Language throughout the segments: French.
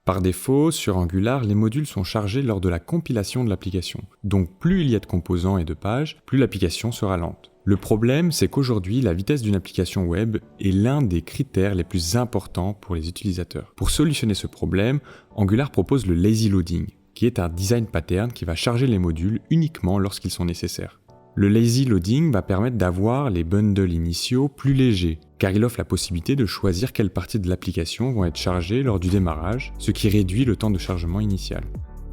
Par défaut, sur Angular, les modules sont chargés lors de la compilation de l'application. Donc plus il y a de composants et de pages, plus l'application sera lente. Le problème, c'est qu'aujourd'hui, la vitesse d'une application web est l'un des critères les plus importants pour les utilisateurs. Pour solutionner ce problème, Angular propose le lazy loading, qui est un design pattern qui va charger les modules uniquement lorsqu'ils sont nécessaires. Le lazy loading va permettre d'avoir les bundles initiaux plus légers, car il offre la possibilité de choisir quelles parties de l'application vont être chargées lors du démarrage, ce qui réduit le temps de chargement initial.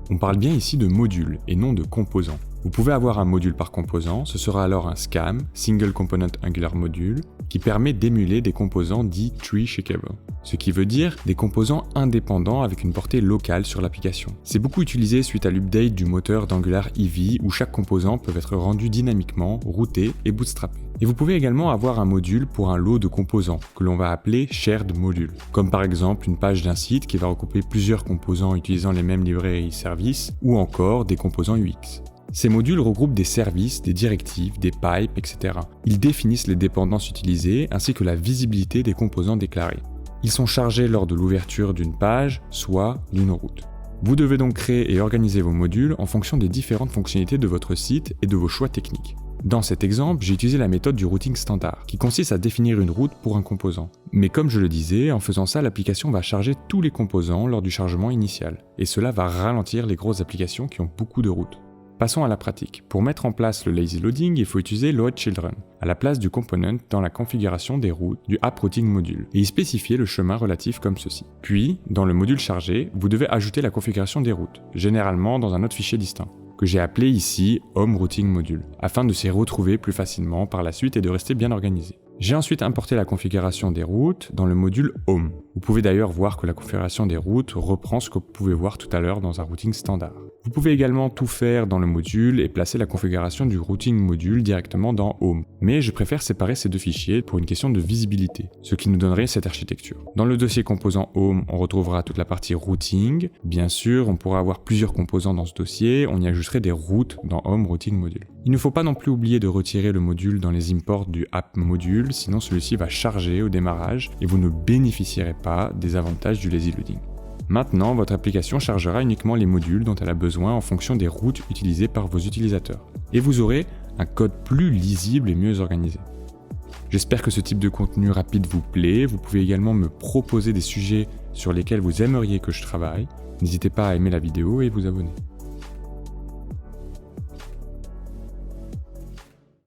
On parle bien ici de modules et non de composants. Vous pouvez avoir un module par composant, ce sera alors un SCAM, Single Component Angular Module, qui permet d'émuler des composants dits tree shakeable, ce qui veut dire des composants indépendants avec une portée locale sur l'application. C'est beaucoup utilisé suite à l'update du moteur d'Angular EV où chaque composant peut être rendu dynamiquement, routé et bootstrappé. Et vous pouvez également avoir un module pour un lot de composants que l'on va appeler Shared Module, comme par exemple une page d'un site qui va regrouper plusieurs composants utilisant les mêmes librairies services ou encore des composants UX. Ces modules regroupent des services, des directives, des pipes, etc. Ils définissent les dépendances utilisées ainsi que la visibilité des composants déclarés. Ils sont chargés lors de l'ouverture d'une page, soit d'une route. Vous devez donc créer et organiser vos modules en fonction des différentes fonctionnalités de votre site et de vos choix techniques. Dans cet exemple, j'ai utilisé la méthode du routing standard, qui consiste à définir une route pour un composant. Mais comme je le disais, en faisant ça, l'application va charger tous les composants lors du chargement initial, et cela va ralentir les grosses applications qui ont beaucoup de routes. Passons à la pratique. Pour mettre en place le lazy loading, il faut utiliser loadChildren à la place du component dans la configuration des routes du app routing module et y spécifier le chemin relatif comme ceci. Puis, dans le module chargé, vous devez ajouter la configuration des routes, généralement dans un autre fichier distinct, que j'ai appelé ici Home Routing Module, afin de s'y retrouver plus facilement par la suite et de rester bien organisé. J'ai ensuite importé la configuration des routes dans le module Home. Vous pouvez d'ailleurs voir que la configuration des routes reprend ce que vous pouvez voir tout à l'heure dans un routing standard. Vous pouvez également tout faire dans le module et placer la configuration du routing module directement dans Home. Mais je préfère séparer ces deux fichiers pour une question de visibilité, ce qui nous donnerait cette architecture. Dans le dossier composant Home, on retrouvera toute la partie routing. Bien sûr, on pourra avoir plusieurs composants dans ce dossier, on y ajouterait des routes dans Home Routing Module. Il ne faut pas non plus oublier de retirer le module dans les imports du app module, sinon celui-ci va charger au démarrage et vous ne bénéficierez pas des avantages du lazy loading. Maintenant, votre application chargera uniquement les modules dont elle a besoin en fonction des routes utilisées par vos utilisateurs. Et vous aurez un code plus lisible et mieux organisé. J'espère que ce type de contenu rapide vous plaît. Vous pouvez également me proposer des sujets sur lesquels vous aimeriez que je travaille. N'hésitez pas à aimer la vidéo et vous abonner.